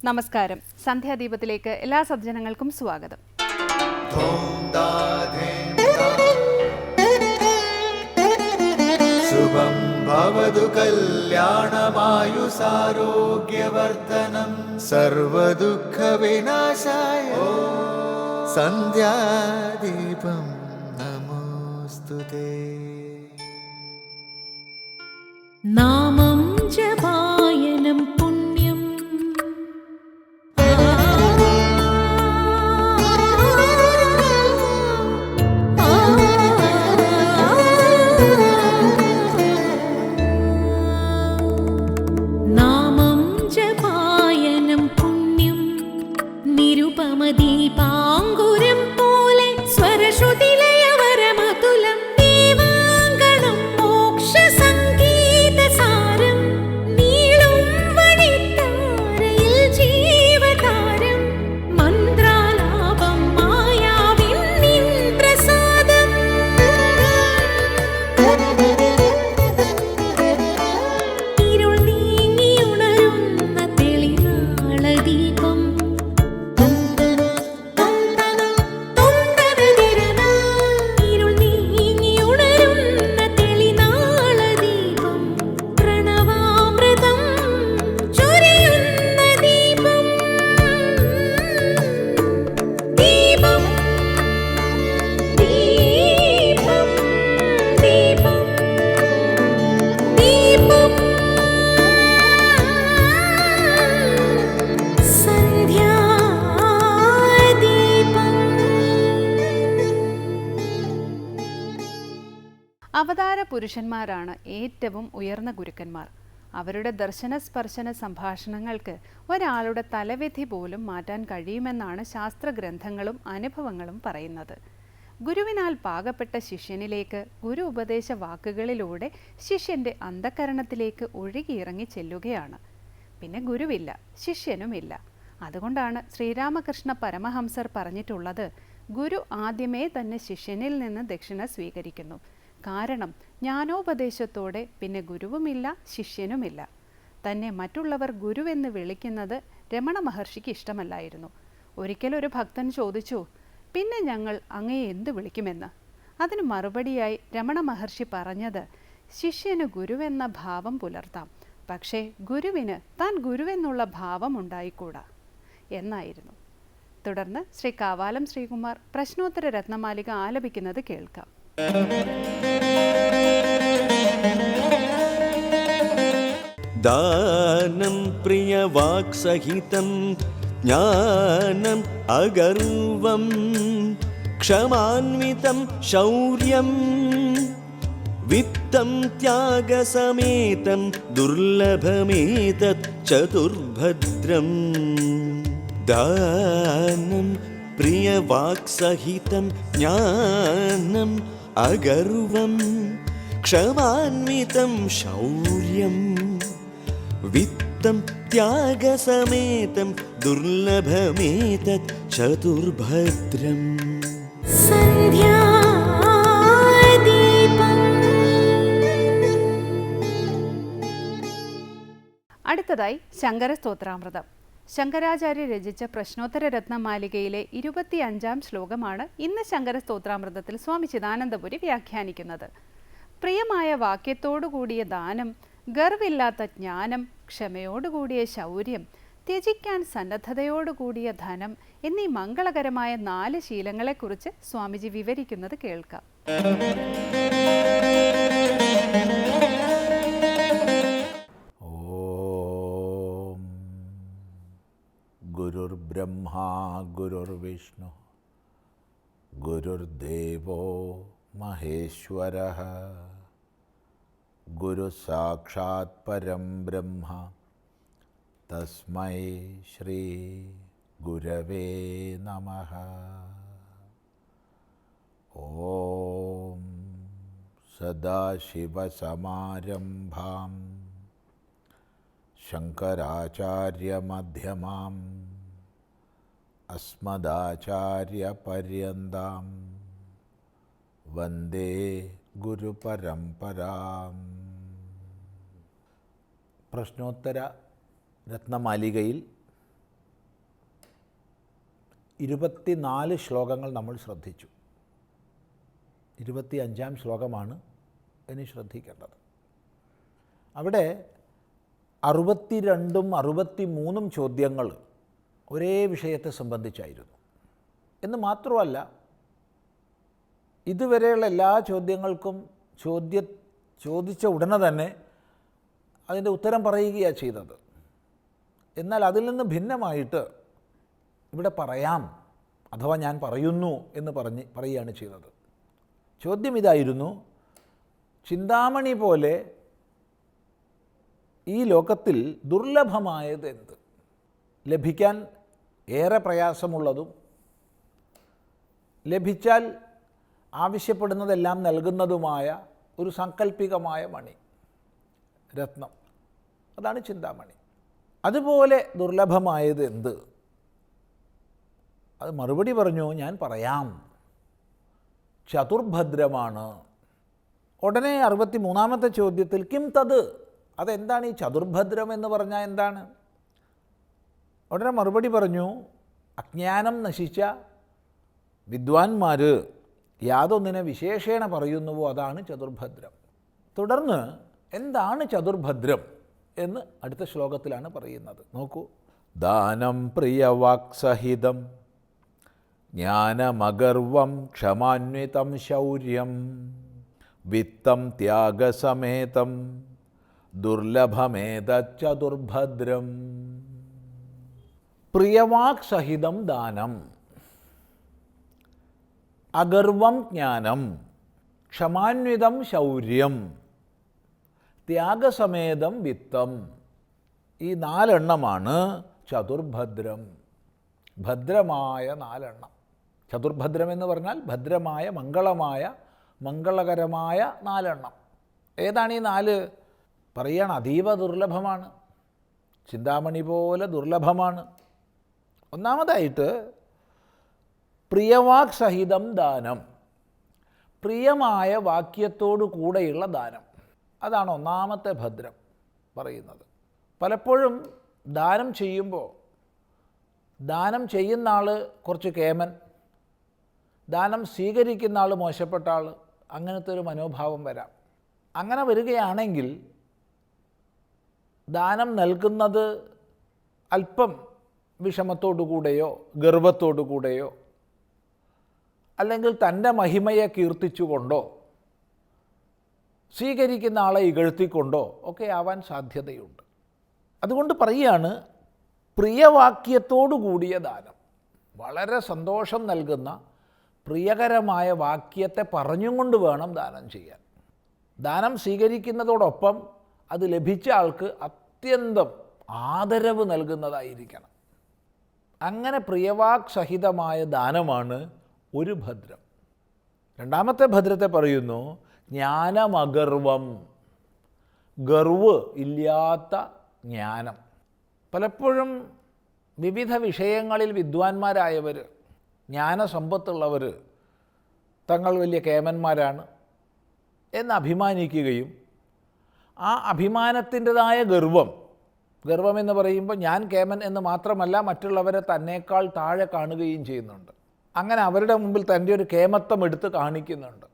നമസ്കാരം. സന്ധ്യാദീപത്തിലേക്ക് എല്ലാ സജ്ജനങ്ങൾക്കും സ്വാഗതം. ശുഭം ഭവതു കല്യാണമായുസാരോഗ്യവർദ്ധനം സർവദുഃഖ വിനാശായ സന്ധ്യാദീപം നമോസ്തുതേ. നാമം ജപായനം പുണ്യം നാമം ജപായനം പുണ്യം നിരുപമദീപാങ്കുരം പോലെ സ്വരശ്രുതിലയവരമതുലം ദേവാങ്കണം മോക്ഷസംഗീതസാരം നീളും വഴിത്താരയിൽ ജീവതാരം മന്ത്രാലാപം മായാവിൻ നിൻ പ്രസാദം ഇരുൾ നീങ്ങിയുണരുന്ന തെളിനാളദീപം ഇരുൾ നീങ്ങിയുണരുന്ന തെളിനാളദീപം പ്രണവാമൃതം ചൊരിയുന്ന ദീപം ദീപം ദീപം ദീപം ദീപം അവതാര പുരുഷന്മാരാണ് ഏറ്റവും ഉയർന്ന ഗുരുക്കന്മാർ. അവരുടെ ദർശന സ്പർശന സംഭാഷണങ്ങൾക്ക് ഒരാളുടെ തലവിധി പോലും മാറ്റാൻ കഴിയുമെന്നാണ് ശാസ്ത്രഗ്രന്ഥങ്ങളും അനുഭവങ്ങളും പറയുന്നത്. ഗുരുവിനാൽ പാകപ്പെട്ട ശിഷ്യനിലേക്ക് ഗുരു ഉപദേശ വാക്കുകളിലൂടെ ശിഷ്യന്റെ അന്ധകരണത്തിലേക്ക് ഒഴുകിയിറങ്ങി ചെല്ലുകയാണ്. പിന്നെ ഗുരുവില്ല, ശിഷ്യനുമില്ല. അതുകൊണ്ടാണ് ശ്രീരാമകൃഷ്ണ പരമഹംസർ പറഞ്ഞിട്ടുള്ളത്, ഗുരു ആദ്യമേ തന്നെ ശിഷ്യനിൽ നിന്ന് ദക്ഷിണ സ്വീകരിക്കുന്നു. കാരണം ജ്ഞാനോപദേശത്തോടെ പിന്നെ ഗുരുവുമില്ല, ശിഷ്യനുമില്ല. തന്നെ മറ്റുള്ളവർ ഗുരുവെന്ന് വിളിക്കുന്നത് രമണ മഹർഷിക്ക് ഇഷ്ടമല്ലായിരുന്നു. ഒരിക്കലൊരു ഭക്തൻ ചോദിച്ചു, പിന്നെ ഞങ്ങൾ അങ്ങയെ എന്ത് വിളിക്കുമെന്ന്. അതിന് മറുപടിയായി രമണ മഹർഷി പറഞ്ഞത്, ശിഷ്യന് ഗുരുവെന്ന ഭാവം പുലർത്താം, പക്ഷേ ഗുരുവിന് താൻ ഗുരുവെന്നുള്ള ഭാവം ഉണ്ടായിക്കൂടാ എന്നായിരുന്നു. തുടർന്ന് ശ്രീ കാവാലം ശ്രീകുമാർ പ്രശ്നോത്തര രത്നമാലിക ആലപിക്കുന്നത് കേൾക്കാം. ദാനം പ്രിയവാക്സഹിതം ജ്ഞാനം അഗർവം ക്ഷമാന്വിതം ശൗര്യം വിത്തം ത്യാഗസമേതം ദുർലഭമേതത് ചതുർഭദ്രം. ദാനം പ്രിയവാക്സഹിതം ജ്ഞാനം അഗർവം ക്ഷമാന്വിതം ശൗര്യം വിത്തം ത്യാഗസമേതം ദുർലഭമേതത് ചതുർഭദ്രം. അടുത്തതായി ശങ്കരസ്തോത്രാമൃതം. ശങ്കരാചാര്യ രചിച്ച പ്രശ്നോത്തര രത്നമാലികയിലെ 25-ാം ശ്ലോകമാണ് ഇന്ന് ശങ്കരസ്തോത്രാമൃതത്തിൽ സ്വാമി ചിദാനന്ദപുരി വ്യാഖ്യാനിക്കുന്നത്. പ്രിയമായ വാക്യത്തോടുകൂടിയ ദാനം, ഗർവില്ലാത്ത ജ്ഞാനം, ക്ഷമയോടുകൂടിയ ശൗര്യം, ത്യജിക്കാൻ സന്നദ്ധതയോടുകൂടിയ ധനം എന്നീ മംഗളകരമായ 4 ശീലങ്ങളെക്കുറിച്ച് സ്വാമിജി വിവരിക്കുന്നത് കേൾക്കാം. ഗുരുർബ്രഹ്മാ ഗുരുർവിഷ്ണു ഗുരുർദേവോ മഹേശ്വരഃ ഗുരു സാക്ഷാത് പരം ബ്രഹ്മ തസ്മൈ ശ്രീ ഗുരവേ നമഃ. ഓം സദാശിവസമാരംഭാം ശങ്കരാചാര്യമധ്യമാം അസ്മദാചാര്യപര്യന്താം വന്ദേ ഗുരുപരമ്പരാം. പ്രശ്നോത്തര രത്നമാലികയിൽ 24 ശ്ലോകങ്ങൾ നമ്മൾ ശ്രദ്ധിച്ചു. 25-ാം ശ്ലോകമാണ് ഇനി ശ്രദ്ധിക്കേണ്ടത്. അവിടെ 62ഉം 63ഉം ചോദ്യങ്ങൾ ഒരേ വിഷയത്തെ സംബന്ധിച്ചായിരുന്നു. എന്ന് മാത്രമല്ല, ഇതുവരെയുള്ള എല്ലാ ചോദ്യങ്ങൾക്കും ചോദിച്ച ഉടനെ തന്നെ അതിൻ്റെ ഉത്തരം പറയുകയാണ് ചെയ്തത്. എന്നാൽ അതിൽ നിന്ന് ഭിന്നമായിട്ട് ഇവിടെ പറയാം അഥവാ ഞാൻ പറയുന്നു എന്ന് പറയുകയാണ് ചെയ്തത്. ചോദ്യം ഇതായിരുന്നു: ചിന്താമണി പോലെ ഈ ലോകത്തിൽ ദുർലഭമായത് എന്ത്? ലഭിക്കാൻ ഏറെ പ്രയാസമുള്ളതും ലഭിച്ചാൽ ആവശ്യപ്പെടുന്നതെല്ലാം നൽകുന്നതുമായ ഒരു സാങ്കല്പികമായ മണി, രത്നം, അതാണ് ചിന്താമണി. അതുപോലെ ദുർലഭമായത് എന്ത്? അത് മറുപടി പറഞ്ഞു, ഞാൻ പറയാം, ചതുർഭദ്രമാണ്. ഉടനെ 63ാമത്തെ ചോദ്യത്തിൽ കിം തത്, അതെന്താണ് ഈ ചതുർഭദ്രം എന്ന് പറഞ്ഞാൽ എന്താണ്? ഉടനെ മറുപടി പറഞ്ഞു, അജ്ഞാനം നശിച്ച വിദ്വാൻമാർ യാതൊന്നിനെ വിശേഷേണ പറയുന്നുവോ അതാണ് ചതുർഭദ്രം. തുടർന്ന് എന്താണ് ചതുർഭദ്രം എന്ന് അടുത്ത ശ്ലോകത്തിലാണ് പറയുന്നത്. നോക്കൂ: ദാനം പ്രിയവാക്സഹിതം ജ്ഞാനമഗർവം ക്ഷമാന്വിതം ശൗര്യം വിത്തം ത്യാഗസമേതം ദുർലഭമേതച്ചതുർഭദ്രം. പ്രിയവാക്സഹിതം ദാനം, അഗർവം ജ്ഞാനം, ക്ഷമാന്വിതം ശൗര്യം, ത്യാഗസമേതം വിത്തം. ഈ 4 എണ്ണമാണ് ചതുർഭദ്രം, ഭദ്രമായ 4 എണ്ണം. ചതുർഭദ്രം എന്ന് പറഞ്ഞാൽ ഭദ്രമായ, മംഗളകരമായ 4 എണ്ണം. ഏതാണ് ഈ 4? പറയാണ്, അതീവ ദുർലഭമാണ്, ചിന്താമണി പോലെ ദുർലഭമാണ്. ഒന്നാമതായിട്ട് പ്രിയവാക് സഹിതം ദാനം, പ്രിയമായ വാക്യത്തോടു കൂടെയുള്ള ദാനം, അതാണ് ഒന്നാമത്തെ ഭദ്രം പറയുന്നത്. പലപ്പോഴും ദാനം ചെയ്യുമ്പോൾ ദാനം ചെയ്യുന്ന ആൾ കുറച്ച് കേമൻ, ദാനം സ്വീകരിക്കുന്ന ആൾ മോശപ്പെട്ട ആൾ, അങ്ങനത്തെ ഒരു മനോഭാവം വരാം. അങ്ങനെ വരികയാണെങ്കിൽ ദാനം നൽകുന്നത് അല്പം വിഷമത്തോടു കൂടെയോ ഗർവത്തോടു കൂടെയോ അല്ലെങ്കിൽ തൻ്റെ മഹിമയെ കീർത്തിച്ചുകൊണ്ടോ സ്വീകരിക്കുന്ന ആളെ ഇകഴ്ത്തിക്കൊണ്ടോ ഒക്കെ ആവാൻ സാധ്യതയുണ്ട്. അതുകൊണ്ട് പറയുകയാണ്, പ്രിയവാക്യത്തോടു കൂടിയ ദാനം, വളരെ സന്തോഷം നൽകുന്ന പ്രിയകരമായ വാക്യത്തെ പറഞ്ഞും കൊണ്ട് വേണം ദാനം ചെയ്യാൻ. ദാനം സ്വീകരിക്കുന്നതോടൊപ്പം അത് ലഭിച്ച ആൾക്ക് അത്യന്തം ആദരവ് നൽകുന്നതായിരിക്കണം. അങ്ങനെ പ്രിയവാക് സഹിതമായ ദാനമാണ് ഒരു ഭദ്രം. രണ്ടാമത്തെ ഭദ്രത്തെ പറയുന്നു, ജ്ഞാനമഗർവം, ഗർവ് ഇല്ലാത്ത ജ്ഞാനം. പലപ്പോഴും വിവിധ വിഷയങ്ങളിൽ വിദ്വാൻമാരായവർ, ജ്ഞാനസമ്പത്തുള്ളവർ തങ്ങൾ വലിയ കേമന്മാരാണ് എന്ന് അഭിമാനിക്കുകയും ആ അഭിമാനത്തിൻ്റെതായ ഗർവം എന്ന് പറയുമ്പോൾ ഞാൻ കേമൻ എന്ന് മാത്രമല്ല, മറ്റുള്ളവരെ തന്നേക്കാൾ താഴെ കാണുകയും ചെയ്യുന്നുണ്ട്. അങ്ങനെ അവരുടെ മുമ്പിൽ തൻ്റെ ഒരു കേമത്വം എടുത്ത് കാണിക്കുന്നുണ്ട്.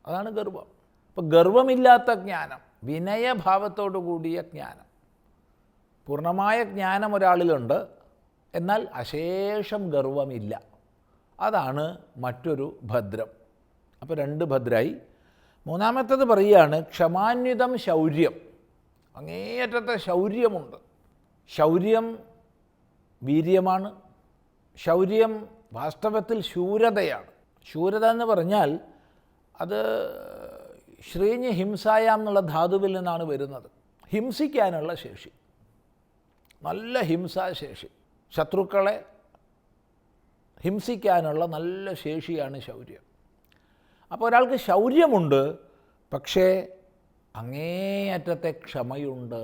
അതാണ് ഗർവം. അപ്പോൾ ഗർവമില്ലാത്ത ജ്ഞാനം, വിനയഭാവത്തോടു കൂടിയ ജ്ഞാനം, പൂർണ്ണമായ ജ്ഞാനം ഒരാളിലുണ്ട്, എന്നാൽ അശേഷം ഗർവമില്ല, അതാണ് മറ്റൊരു ഭദ്രം. അപ്പോൾ 2 ഭദ്രായി. മൂന്നാമത്തേത് പറയുകയാണ്, ക്ഷമാന്വിതം ശൗര്യം, അങ്ങേയറ്റത്തെ ശൗര്യമുണ്ട്. ശൗര്യം വീര്യമാണ്. ശൗര്യം വാസ്തവത്തിൽ ശൂരതയാണ്. ശൂരത എന്ന് പറഞ്ഞാൽ അത് ശ്രീഞ്ഞ് ഹിംസായാം എന്നുള്ള ധാതുവിൽ നിന്നാണ് വരുന്നത്. ഹിംസിക്കാനുള്ള ശേഷി, നല്ല ഹിംസാശേഷി, ശത്രുക്കളെ ഹിംസിക്കാനുള്ള നല്ല ശേഷിയാണ് ശൗര്യം. അപ്പോൾ ഒരാൾക്ക് ശൗര്യമുണ്ട്, പക്ഷേ അങ്ങേയറ്റത്തെ ക്ഷമയുണ്ട്,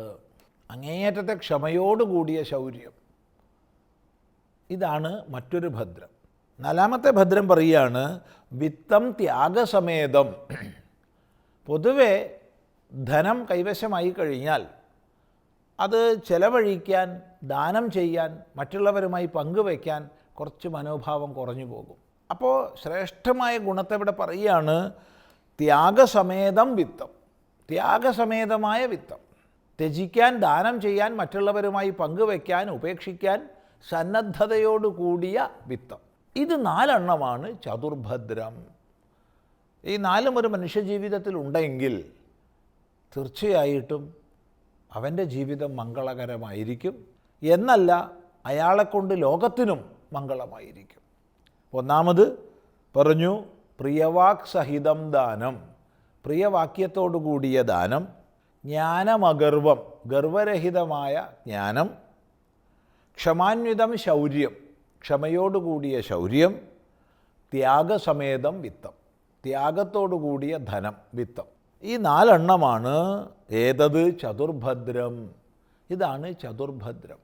അങ്ങേയറ്റത്തെ ക്ഷമയോടുകൂടിയ ശൗര്യം. ഇതാണ് മറ്റൊരു ഭദ്രം. 4ാമത്തെ ഭദ്രം പറയുകയാണ്, വിത്തം ത്യാഗസമേതം. പൊതുവെ ധനം കൈവശമായി കഴിഞ്ഞാൽ അത് ചെലവഴിക്കാൻ, ദാനം ചെയ്യാൻ, മറ്റുള്ളവരുമായി പങ്കുവയ്ക്കാൻ കുറച്ച് മനോഭാവം കുറഞ്ഞു പോകും. അപ്പോൾ ശ്രേഷ്ഠമായ ഗുണത്തെ ഇവിടെ പറയുകയാണ്, ത്യാഗസമേതം വിത്തം, ത്യാഗസമേതമായ വിത്തം. ത്യജിക്കാൻ, ദാനം ചെയ്യാൻ, മറ്റുള്ളവരുമായി പങ്കുവയ്ക്കാൻ, ഉപേക്ഷിക്കാൻ സന്നദ്ധതയോടുകൂടിയ വിത്തം. ഇത് 4 എണ്ണമാണ് ചതുർഭദ്രം. ഈ 4 ഒരു മനുഷ്യജീവിതത്തിൽ ഉണ്ടെങ്കിൽ തീർച്ചയായിട്ടും അവൻ്റെ ജീവിതം മംഗളകരമായിരിക്കും. എന്നല്ല, അയാളെക്കൊണ്ട് ലോകത്തിനും മംഗളമായിരിക്കും. ഒന്നാമത് പറഞ്ഞു, പ്രിയവാക് സഹിതം ദാനം, പ്രിയവാക്യത്തോടു കൂടിയ ദാനം. ജ്ഞാനമഗർവം, ഗർവരഹിതമായ ജ്ഞാനം. ക്ഷമാന്വിതം ശൗര്യം, ക്ഷമയോടുകൂടിയ ശൗര്യം. ത്യാഗസമേതം വിത്തം, ത്യാഗത്തോടു കൂടിയ ധനം, വിത്തം. ഈ 4 എണ്ണമാണ് ഏതത് ചതുർഭദ്രം. ഇതാണ് ചതുർഭദ്രം.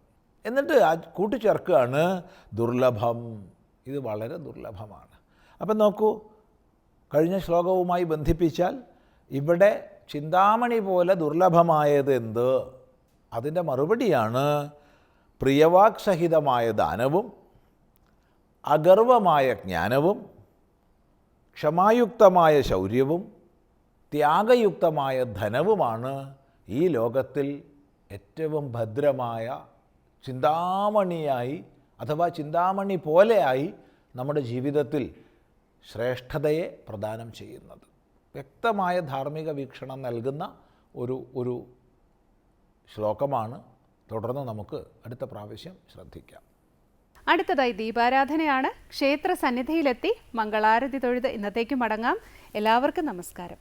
എന്നിട്ട് കൂട്ടിച്ചേർക്കുകയാണ് ദുർലഭം, ഇത് വളരെ ദുർലഭമാണ്. അപ്പം നോക്കൂ, കഴിഞ്ഞ ശ്ലോകവുമായി ബന്ധിപ്പിച്ചാൽ ഇവിടെ ചിന്താമണി പോലെ ദുർലഭമായത് എന്ത്? അതിൻ്റെ മറുപടിയാണ് പ്രിയവാക് സഹിതമായ ദാനവും അഗർവമായ ജ്ഞാനവും ക്ഷമായുക്തമായ ശൗര്യവും ത്യാഗയുക്തമായ ധനവുമാണ് ഈ ലോകത്തിൽ ഏറ്റവും ഭദ്രമായ ചിന്താമണിയായി അഥവാ ചിന്താമണി പോലെയായി നമ്മുടെ ജീവിതത്തിൽ ശ്രേഷ്ഠതയെ പ്രദാനം ചെയ്യുന്നത്. വ്യക്തമായ ധാർമ്മിക വീക്ഷണം നൽകുന്ന ഒരു ശ്ലോകമാണ്. തുടർന്ന് നമുക്ക് അടുത്ത പ്രാവശ്യം ശ്രദ്ധിക്കാം. അടുത്തതായി ദീപാരാധനയാണ്. ക്ഷേത്ര സന്നിധിയിലെത്തി മംഗളാരതി തൊഴുത് ഇന്നത്തേക്ക് മടങ്ങാം. എല്ലാവർക്കും നമസ്കാരം.